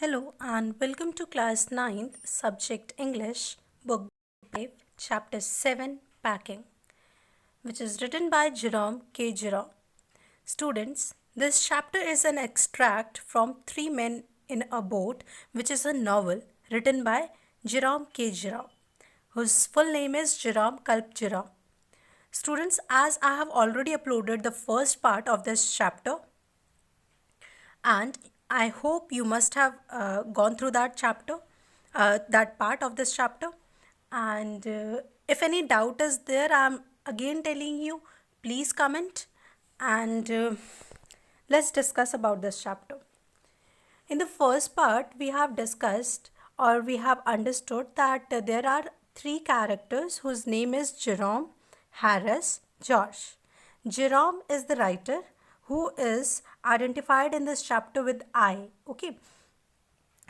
Hello and welcome to class 9th, subject English, book 5, chapter 7, Packing, which is written by Jerome K. Jerome. Students, this chapter is an extract from Three Men in a Boat, which is a novel written by Jerome K. Jerome, whose full name is Jerome Kalp Jerome. Students, as I have already uploaded the first part of this chapter, and I hope you must have gone through that chapter, that part of this chapter. And if any doubt is there, I'm again telling you, please comment and let's discuss about this chapter. In the first part, we have discussed or we have understood that there are three characters whose name is Jerome, Harris, Josh. Jerome is the writer who is identified in this chapter with I. Okay.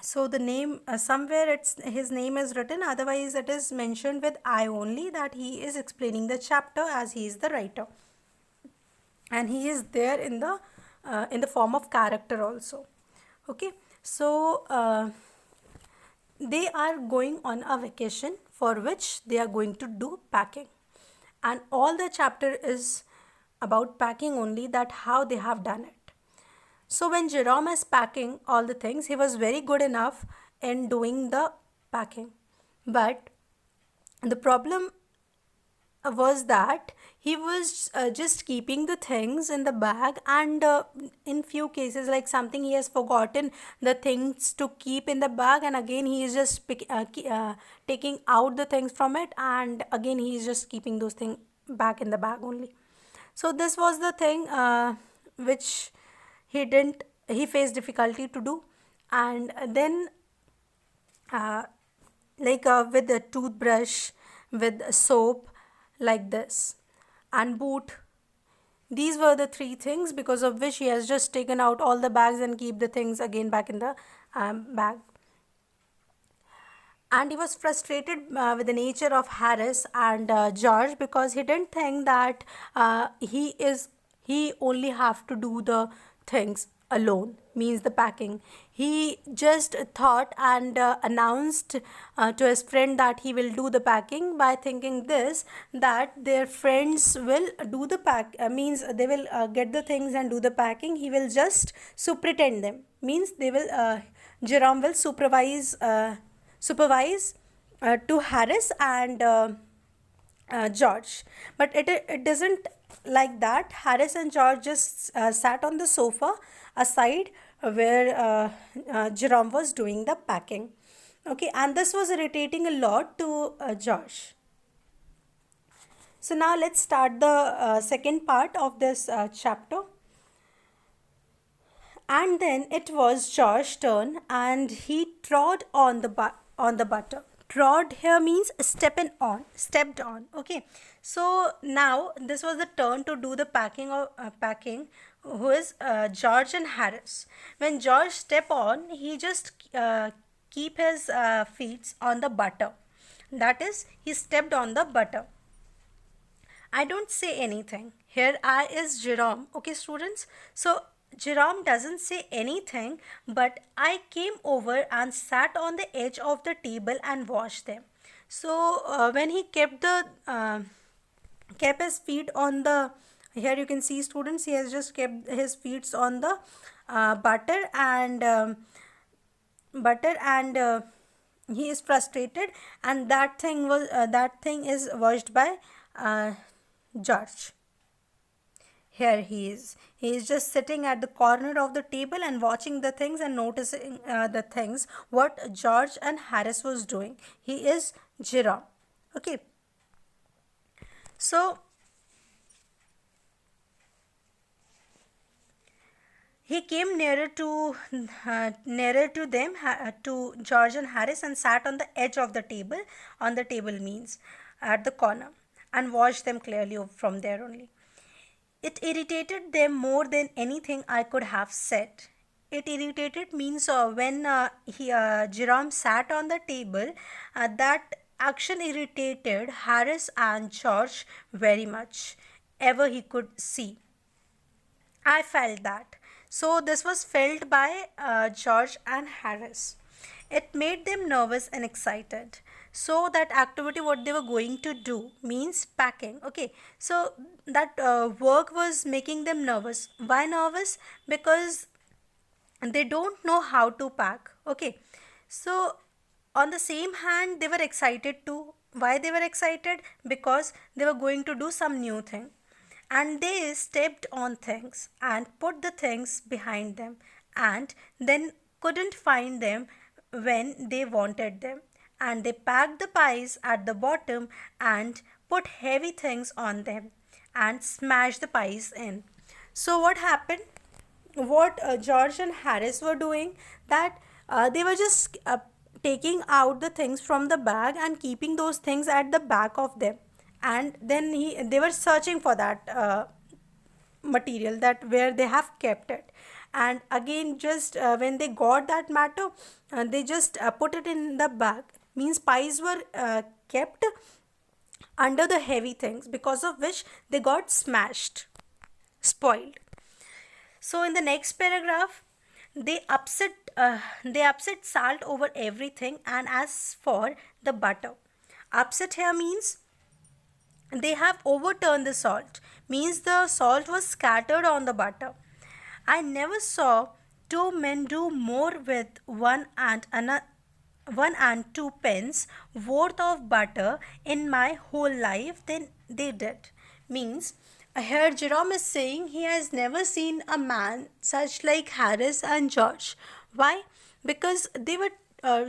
So the name somewhere it's his name is written, otherwise it is mentioned with I only, that he is explaining the chapter as he is the writer, and he is there in the form of character also. Okay, so they are going on a vacation for which they are going to do packing, and all the chapter is about packing only, that how they have done it. So when Jerome is packing all the things, he was very good enough in doing the packing, but the problem was that he was just keeping the things in the bag, and in few cases, like something he has forgotten the things to keep in the bag, and again he is just taking out the things from it, and again he is just keeping those things back in the bag only. So this was the thing which he faced difficulty to do. And then with a toothbrush, with soap, like this, and boot. These were the three things because of which he has just taken out all the bags and keep the things again back in the bag. And he was frustrated with the nature of Harris and George, because he didn't think that he only have to do the things alone, means the packing. He just thought and announced to his friend that he will do the packing, by thinking this, that their friends will do the means they will get the things and do the packing. He will just superintend them, means they will Jerome will supervise to Harris and George. But it doesn't like that. Harris and George just sat on the sofa aside where Jerome was doing the packing. Okay, and this was irritating a lot to Josh. So now let's start the second part of this chapter. And then it was Josh's turn, and he trod on the butter. Trod here means stepped on. Okay, so now this was the turn to do the packing. Who is George and Harris? When George step on, he just keep his feet on the butter. That is, he stepped on the butter. I don't say anything. Here I is Jerome. Okay, students. So Jerome doesn't say anything, but I came over and sat on the edge of the table and watched them. So when he kept his feet on the, here you can see, students, he has just kept his feet on the butter, and he is frustrated, and that thing is watched by George. Here he is just sitting at the corner of the table and watching the things and noticing the things what George and Harris was doing. He is Jerome. Okay, so he came nearer to them, to George and Harris, and sat on the edge of the table. On the table means at the corner, and watched them clearly from there only. It irritated them more than anything I could have said. It irritated means when Jerome sat on the table, that action irritated Harris and George very much, ever he could see. I felt that. So this was felt by George and Harris. It made them nervous and excited. So that activity what they were going to do means packing. Okay, so that work was making them nervous. Why nervous? Because they don't know how to pack. Okay, so on the same hand they were excited too. Why they were excited? Because they were going to do some new thing, and they stepped on things and put the things behind them, and then couldn't find them when they wanted them, and they packed the pies at the bottom and put heavy things on them and smashed the pies in. So what happened? What George and Harris were doing, that they were just taking out the things from the bag and keeping those things at the back of them, and then they were searching for that material, that where they have kept it, and again just when they got that matter, they just put it in the bag, means pies were kept under the heavy things, because of which they got smashed, spoiled. So in the next paragraph, they upset salt over everything, and as for the butter, upset here means they have overturned the salt, means the salt was scattered on the butter. I never saw two men do more with one and two pence worth of butter in my whole life than they did. Means here Jerome is saying he has never seen a man such like Harris and George. Why? Because they were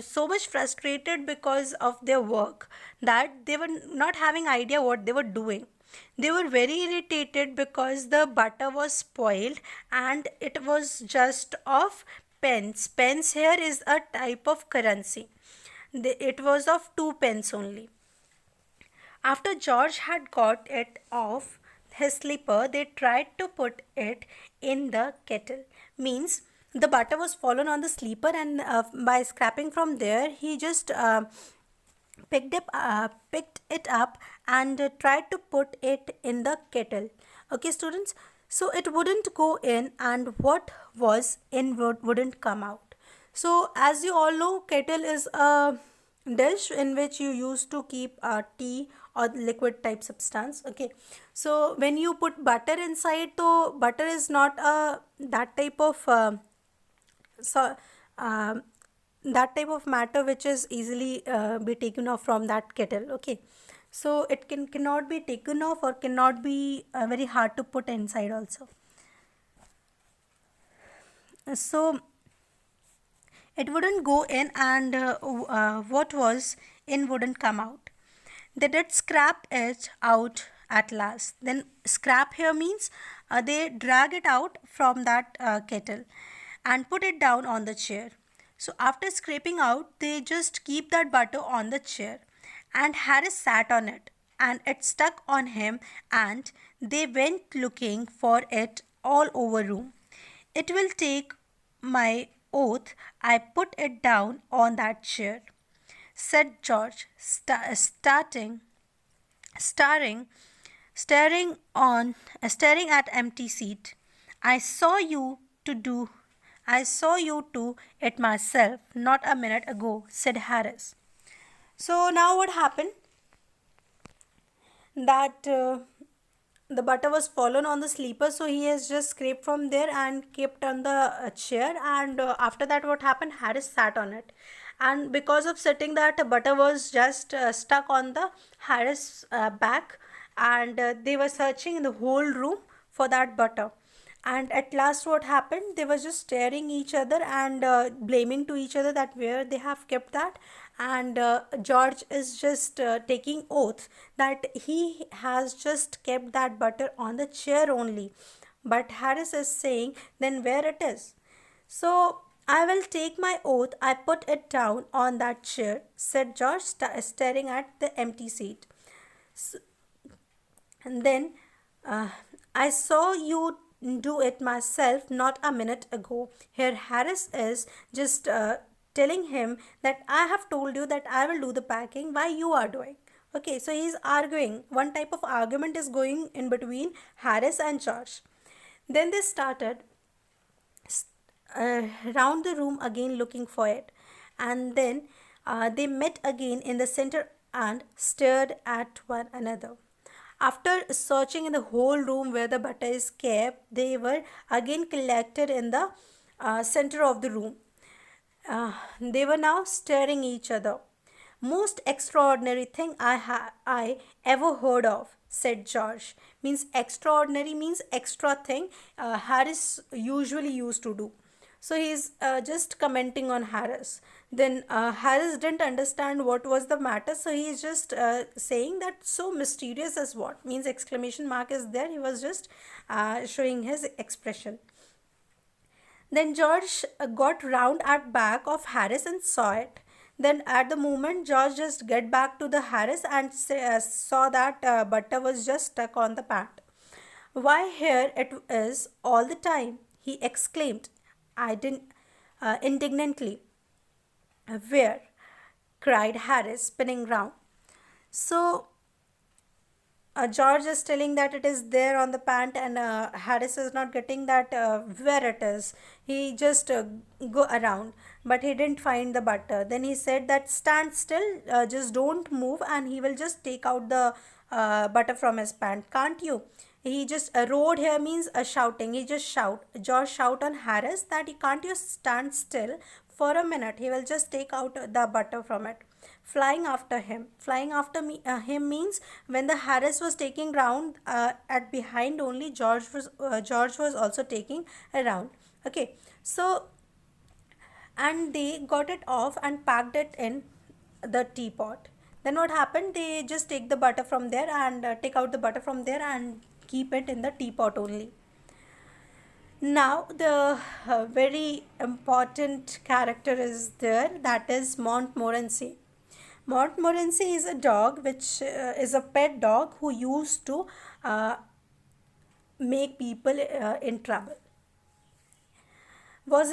so much frustrated because of their work, that they were not having idea what they were doing. They were very irritated because the butter was spoiled, and it was just of pence. Pence here is a type of currency. It was of 2 pence only. After George had got it off his slipper, they tried to put it in the kettle. Means the butter was fallen on the sleeper, and by scraping from there, he just picked it up and tried to put it in the kettle. Okay, students. So it wouldn't go in, and what was in wouldn't come out. So as you all know, kettle is a dish in which you used to keep tea or liquid type substance. Okay, so when you put butter inside, so butter is not a that type of so that type of matter which is easily be taken off from that kettle. Okay, so it cannot be taken off, or cannot be very hard to put inside also. So it wouldn't go in, and what was in wouldn't come out. They did scrap it out at last. Then scrap here means they drag it out from that kettle and put it down on the chair. So after scraping out, they just keep that butter on the chair, and Harris sat on it, and it stuck on him, and they went looking for it all over room. It will take my oath I put it down on that chair, said George, staring, staring at empty seat. I saw you to do, I saw you do it myself not a minute ago, said Harris. So now what happened? That the butter was fallen on the sleeper, so he has just scraped from there and kept on the chair, and after that what happened, Harris sat on it, and because of sitting, that butter was just stuck on the Harris back, and they were searching in the whole room for that butter, and at last what happened, they were just staring each other and blaming to each other that where they have kept that, and George is just taking oath that he has just kept that butter on the chair only, but Harris is saying then where it is. So I will take my oath I put it down on that chair, said George, staring at the empty seat. So, and then I saw you do it myself not a minute ago. Here Harris is just telling him that I have told you that I will do the packing, why you are doing. Okay, so he's arguing. One type of argument is going in between Harris and George. Then they started round the room again looking for it. And then they met again in the center and stared at one another. After searching in the whole room where the butter is kept, they were again collected in the center of the room. They were now staring each other. Most extraordinary thing I ever heard of, said George. Means extraordinary means extra thing Harris usually used to do. So he's just commenting on Harris. Then Harris didn't understand what was the matter, so he's just saying that so mysterious as what means exclamation mark is there. He was just showing his expression. Then George got round at back of Harris and saw it. Then at the moment, George just get back to the Harris and saw that butter was just stuck on the pant. Why here it is all the time, he exclaimed. I didn't indignantly. Where? Cried Harris, spinning round. So George is telling that it is there on the pant, and Harris is not getting that where it is. He just go around, but he didn't find the butter. Then he said that stand still, just don't move, and he will just take out the butter from his pant. Can't you? He just roared here means shouting. He just shout. George shout on Harris that he can't you stand still for a minute. He will just take out the butter from it. Flying after him. Flying after him means when the Harris was taking round at behind only George was also taking a round. Okay, so and they got it off and packed it in the teapot. Then what happened? They just take the butter from there and take out the butter from there and keep it in the teapot only. Now the very important character is there, that is Montmorency. Montmorency is a dog which is a pet dog who used to make people in trouble. Was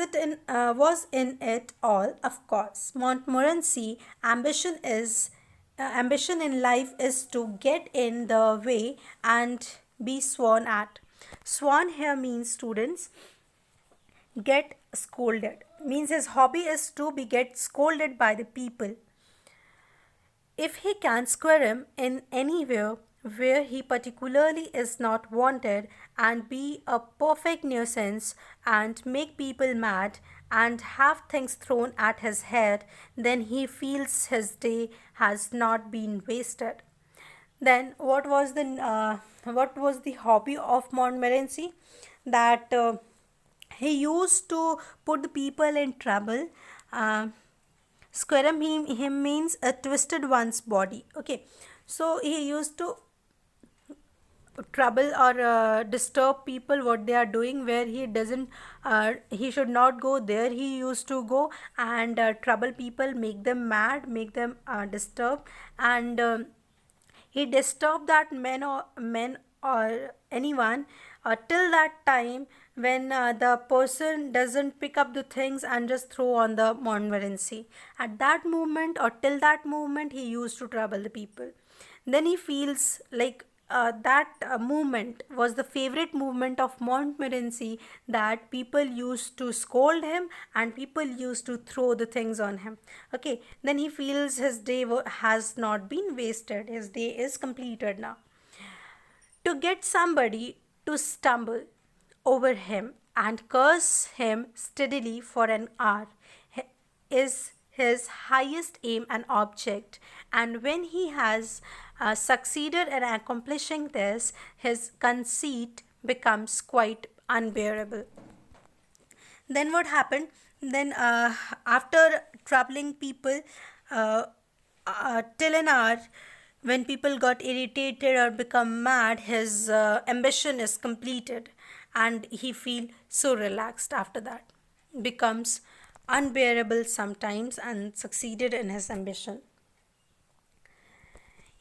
in it all? Of course. Montmorency ambition in life is to get in the way and be sworn at. Sworn here means, students, get scolded. Means his hobby is to be get scolded by the people. If he can squirm in anywhere where he particularly is not wanted and be a perfect nuisance and make people mad and have things thrown at his head, then he feels his day has not been wasted. Then what was the hobby of Montmorency? That he used to put the people in trouble. Squirm him means a twisted one's body. Okay, so he used to trouble or disturb people what they are doing where he doesn't he should not go there. He used to go and trouble people, make them mad, make them disturbed, and he disturbed that men or anyone till that time when the person doesn't pick up the things and just throw on the Montmorency. At that moment or till that moment, he used to trouble the people. Then he feels like that movement was the favorite movement of Montmorency, that people used to scold him and people used to throw the things on him. Okay, then he feels his day has not been wasted. His day is completed now. To get somebody to stumble over him and curse him steadily for an hour is his highest aim and object, and when he has succeeded in accomplishing this, his conceit becomes quite unbearable. Then what happened? Then after troubling people till an hour, when people got irritated or become mad, his ambition is completed and he feel so relaxed after that. Becomes unbearable sometimes and succeeded in his ambition.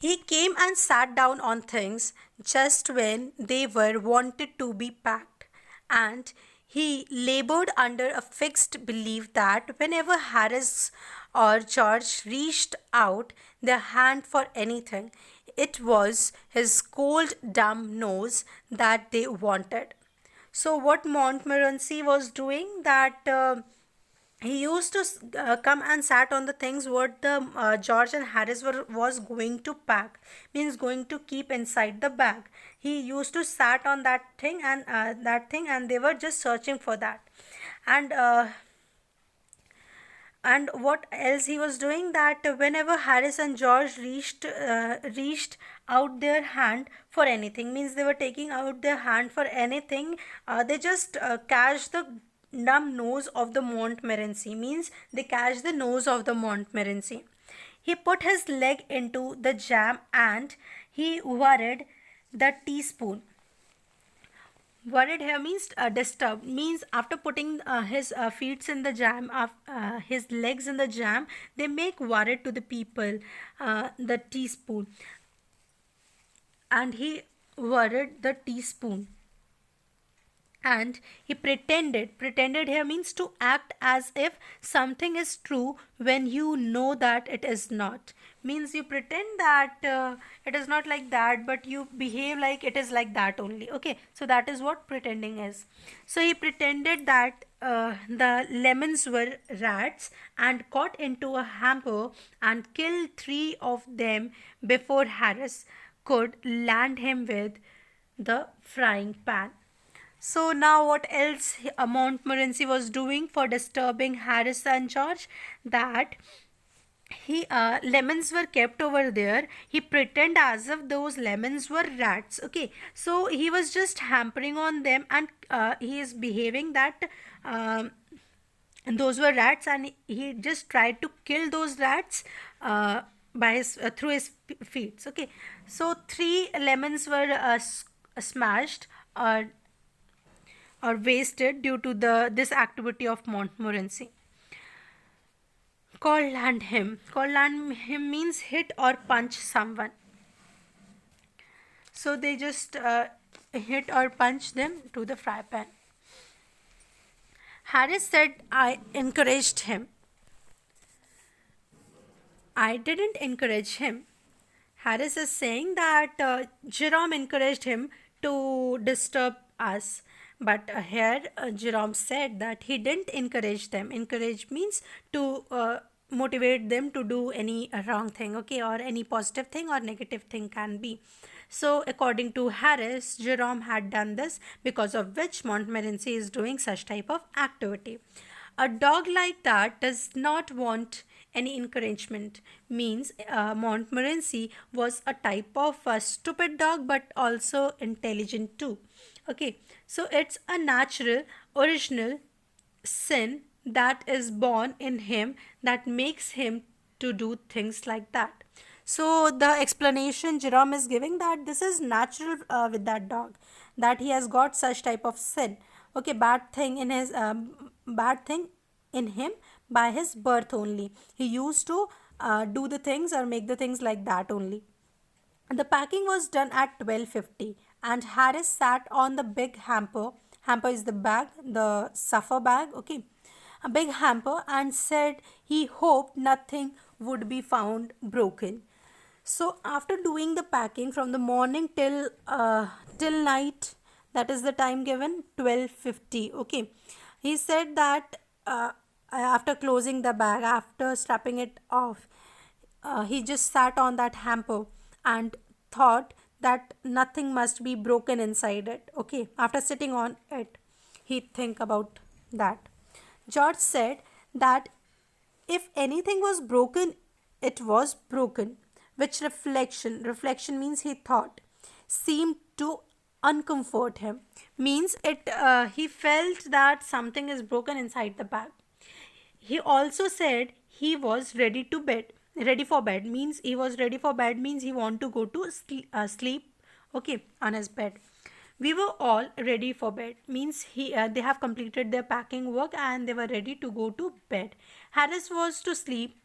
He came and sat down on things just when they were wanted to be packed, and he labored under a fixed belief that whenever Harris or George reached out their hand for anything, it was his cold, dumb nose that they wanted. So what Montmorency was doing, that he used to come and sat on the things what the George and Harris was going to pack, means going to keep inside the bag. He used to sat on that thing, and they were just searching for that. And uh, and what else he was doing, that whenever Harris and George reached out their hand for anything, means they were taking out their hand for anything, they just catch the numb nose of the Montmorency, means they catch the nose of the Montmorency. He put his leg into the jam and he worried the teaspoon. Worried here means disturbed, means after putting his feet in the jam, his legs in the jam, they make worried to the people, the teaspoon, and he worried the teaspoon. And he pretended here means to act as if something is true when you know that it is not, means you pretend that it is not like that, but you behave like it is like that only. Okay, so that is what pretending is. So he pretended that the lemons were rats and got into a hamper and killed 3 of them before Harris could land him with the frying pan. So now what else Montmorency was doing for disturbing Harris and George? That he lemons were kept over there. He pretend as if those lemons were rats. Okay, so he was just hampering on them, and he is behaving that those were rats, and he just tried to kill those rats by his through his feet. Okay, so 3 lemons were smashed or wasted due to this activity of Montmorency. Call land him. Call land him means hit or punch someone. So they just hit or punch them to the fry pan. Harris said, I encouraged him. I didn't encourage him. Harris is saying that Jerome encouraged him to disturb us. But here Jerome said that he didn't encourage them. Encourage means to motivate them to do any wrong thing, okay, or any positive thing or negative thing can be. So according to Harris, Jerome had done this, because of which Montmorency is doing such type of activity. A dog like that does not want any encouragement, means Montmorency was a type of a stupid dog but also intelligent too. Okay, so it's a natural original sin that is born in him that makes him to do things like that. So the explanation Jerome is giving, that this is natural with that dog, that he has got such type of sin, okay, bad thing in him by his birth only. He used to do the things or make the things like that only. The packing was done at 12:50 and Harris sat on the big hamper. Hamper is the bag, the suffer bag, okay. A big hamper, and said he hoped nothing would be found broken. So after doing the packing from the morning till night, that is the time given 12:50, okay. He said that after closing the bag, after strapping it off, he just sat on that hamper and thought that nothing must be broken inside it. Okay, after sitting on it, he think about that. George said that if anything was broken, it was broken. Which reflection means he thought, seemed to uncomfort him. Means it he felt that something is broken inside the bag. He also said he was ready for bed, means he was ready for bed means he want to go to sleep, okay, on his bed. We were all ready for bed, means they have completed their packing work and they were ready to go to bed. Harris was to sleep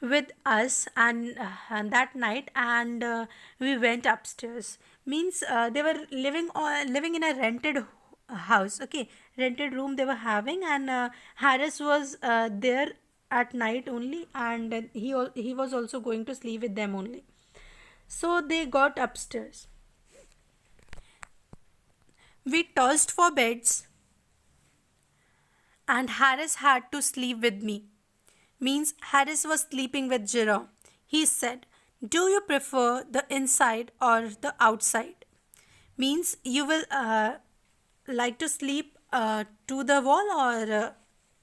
with us, and that night, and we went upstairs, means they were living in a rented house, okay, rented room they were having, and Harris was there at night only, and he was also going to sleep with them only. So they got upstairs. We tossed for beds and Harris had to sleep with me. Means Harris was sleeping with Jerome. He said, "Do you prefer the inside or the outside?" Means you will like to sleep to the wall or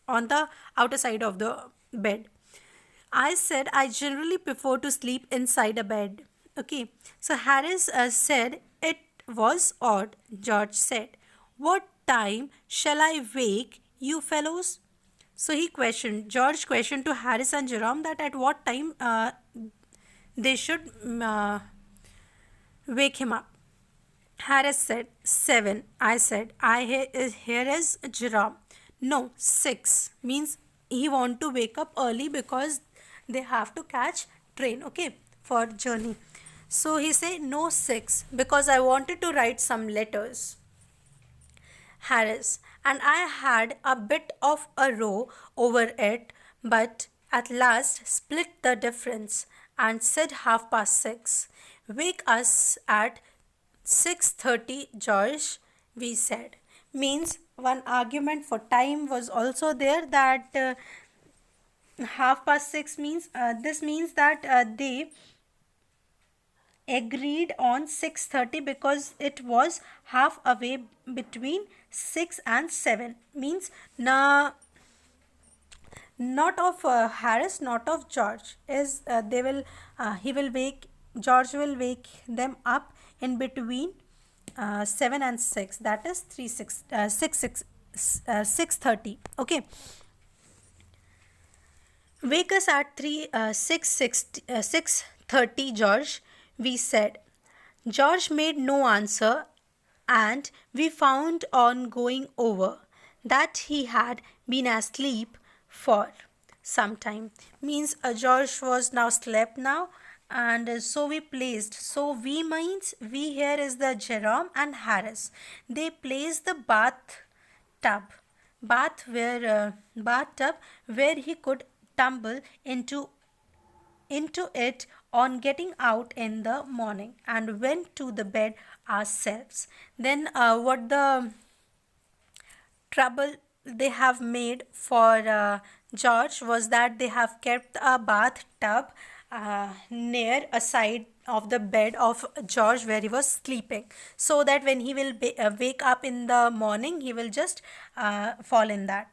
on the outer side of the bed. I said I generally prefer to sleep inside a bed. Okay, so Harris said it was odd. George said, "What time shall I wake you fellows?" So George questioned to Harris and Jerome that at what time they should wake him up. Harris said, "7." I said, here is Jerome. No, 6. Means he want to wake up early because they have to catch train, okay, for journey. So he said, no, 6, because I wanted to write some letters. Harris, and I had a bit of a row over it, but at last split the difference and said 6:30. Wake us at 6:30, George, we said. Means one argument for time was also there, that 6:30 means this means that they agreed on 6:30 because it was half away between 6 and 7. Means not of Harris, not of George, is George will wake them up in between 7 and 6, that is 6:30. Okay, wake us at 6:30, George, we said. George made no answer, and we found on going over that he had been asleep for some time. Means George was now slept now, and so we means we here is the Jerome and Harris. They placed the bathtub where he could tumble into it on getting out in the morning, and went to the bed ourselves. Then what the trouble they have made for George was that they have kept a bathtub near a side of the bed of George where he was sleeping, so that when he will wake up in the morning, he will just fall in that.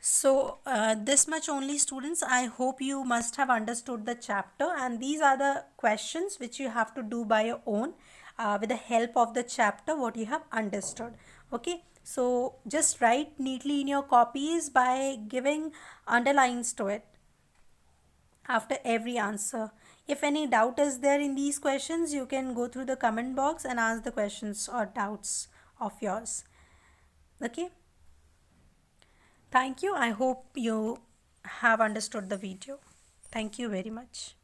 So this much only, students. I hope you must have understood the chapter, and these are the questions which you have to do by your own with the help of the chapter what you have understood. Okay, so just write neatly in your copies by giving underlines to it after every answer. If any doubt is there in these questions, you can go through the comment box and ask the questions or doubts of yours. Okay. Thank you. I hope you have understood the video. Thank you very much.